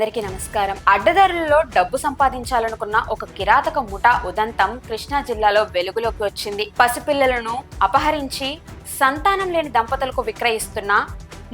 అందరికీ నమస్కారం. అడ్డదారులలో డబ్బు సంపాదించాలనుకున్న ఒక కిరాతక ముఠా ఉదంతం కృష్ణా జిల్లాలో వెలుగులోకి వచ్చింది. పసిపిల్లలను అపహరించి సంతానం లేని దంపతులకు విక్రయిస్తున్న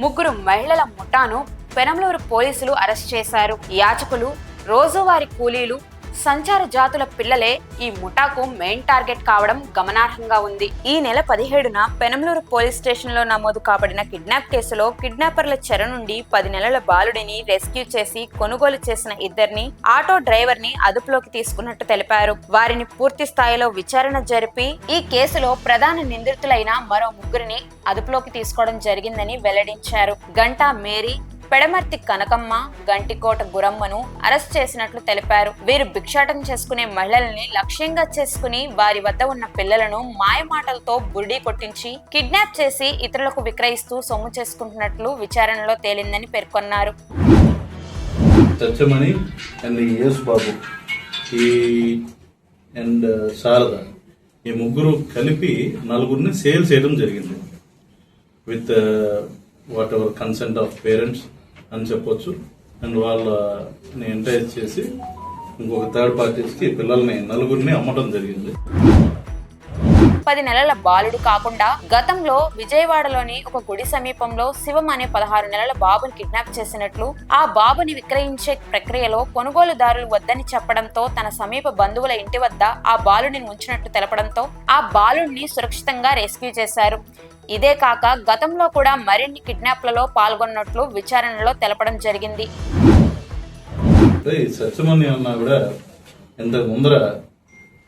3 మహిళల ముఠాను పెనంలూరు పోలీసులు అరెస్ట్ చేశారు. యాచకులు, రోజువారీ కూలీలు, సంచార జాతుల పిల్లలే ఈ ముఠాకు మెయిన్ టార్గెట్ కావడం గమనార్హంగా ఉంది. ఈ నెల 17న పెనంలూరు పోలీస్ స్టేషన్ లో నమోదు కాబడిన కిడ్నాప్ కేసులో కిడ్నాపర్ల చెర నుండి 10 నెలల బాలుడిని రెస్క్యూ చేసి కొనుగోలు చేసిన 2 ఆటో డ్రైవర్ ని అదుపులోకి తీసుకున్నట్టు తెలిపారు. వారిని పూర్తి స్థాయిలో విచారణ జరిపి ఈ కేసులో ప్రధాన నిందితులైన మరో 3 అదుపులోకి తీసుకోవడం జరిగిందని వెల్లడించారు. గంటా మేరీ, పెడమర్తి కనకమ్మ, గంటికోట గురమ్మను అరెస్ట్ చేసినట్లు తెలిపారు. వీరు భిక్షాటం చేసుకునే మహిళల్ని లక్ష్యంగా చేసుకుని వారి వద్ద ఉన్న పిల్లలను మాయమాటలతో బురిడీ కొట్టించి కిడ్నాప్ చేసి ఇతరులకు విక్రయిస్తూ సొమ్ము చేసుకుంటున్నట్లు విచారణలో తేలిందని పేర్కొన్నారు. Satyamani and Yesu Babu and Sharada ఈ 3 కలిపి 4 సేల్ చేయడం జరిగింది with what ever consent of parents అని చెప్పొచ్చు. అండ్ వాళ్ళని ఎంటైజ్ చేసి ఇంకొక థర్డ్ పార్టీస్కి పిల్లల్ని 4 అమ్మటం జరిగింది. 10 నెలల బాలుడు కాకుండా గతంలో విజయవాడలోని ఒక గుడి సమీపంలో శివం అనే 16 నెలల బాబుని కిడ్నాప్ చేసినట్లు, ఆ బాబుని విక్రయించే ప్రక్రియలో కొనుగోలుదారులు వద్దని చెప్పడంతో తన సమీప బంధువుల ఇంటి వద్ద ఆ బాలుడిని ఉంచినట్టు తెలపడంతో ఆ బాలుడిని సురక్షితంగా రెస్క్యూ చేశారు. ఇదే కాక గతంలో కూడా మరిన్ని కిడ్నాప్లలో పాల్గొన్నట్లు విచారణలో తెలపడం జరిగింది. సత్యమణి అన్నా కూడా ఇంతకు ముందర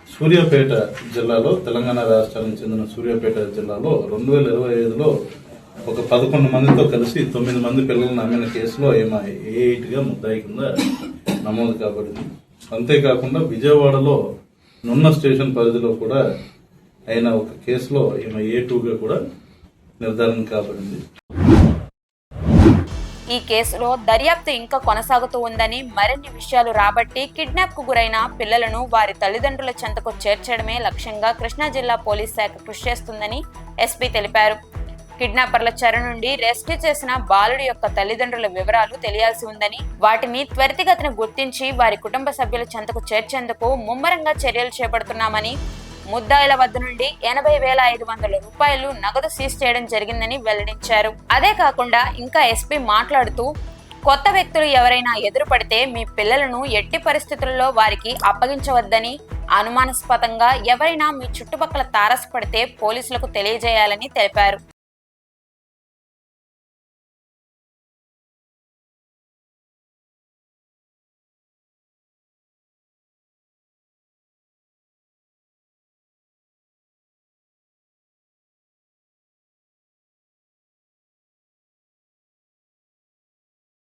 సూర్యాపేట జిల్లాలో, తెలంగాణ రాష్ట్రానికి చెందిన సూర్యాపేట జిల్లాలో 2025లో ఒక 11 మందితో కలిసి 9 మంది పిల్లలను అమ్మిన కేసులో ఈమె A8గా ముద్దాయి కింద నమోదు కాబడింది. అంతేకాకుండా విజయవాడలో నున్న స్టేషన్ పరిధిలో కూడా అయిన ఒక కేసులో ఈమె A2గా కూడా నిర్ధారణ కాబడింది. ఈ కేసులో దర్యాప్తు ఇంకా కొనసాగుతూ ఉందని, మరిన్ని విషయాలు రాబట్టి కిడ్నాప్ కు గురైన పిల్లలను వారి తల్లిదండ్రుల చెంతకు చేర్చడమే లక్ష్యంగా కృష్ణా జిల్లా పోలీస్ శాఖ కృషి చేస్తుందని ఎస్పీ తెలిపారు. కిడ్నాపర్ల చెర నుండి రెస్క్యూ చేసిన బాలుడి యొక్క తల్లిదండ్రుల వివరాలు తెలియాల్సి ఉందని, వాటిని త్వరితగతిన గుర్తించి వారి కుటుంబ సభ్యుల చెంతకు చేర్చేందుకు ముమ్మరంగా చర్యలు చేపడుతున్నామని, ముద్దాయిల వద్ద నుండి 80,500 రూపాయలు నగదు సీజ్ చేయడం జరిగిందని వెల్లడించారు. అదే కాకుండా ఇంకా ఎస్పీ మాట్లాడుతూ, కొత్త వ్యక్తులు ఎవరైనా ఎదురుపడితే మీ పిల్లలను ఎట్టి పరిస్థితుల్లో వారికి అప్పగించవద్దని, అనుమానాస్పదంగా ఎవరైనా మీ చుట్టుపక్కల తారసపడితే పోలీసులకు తెలియజేయాలని తెలిపారు.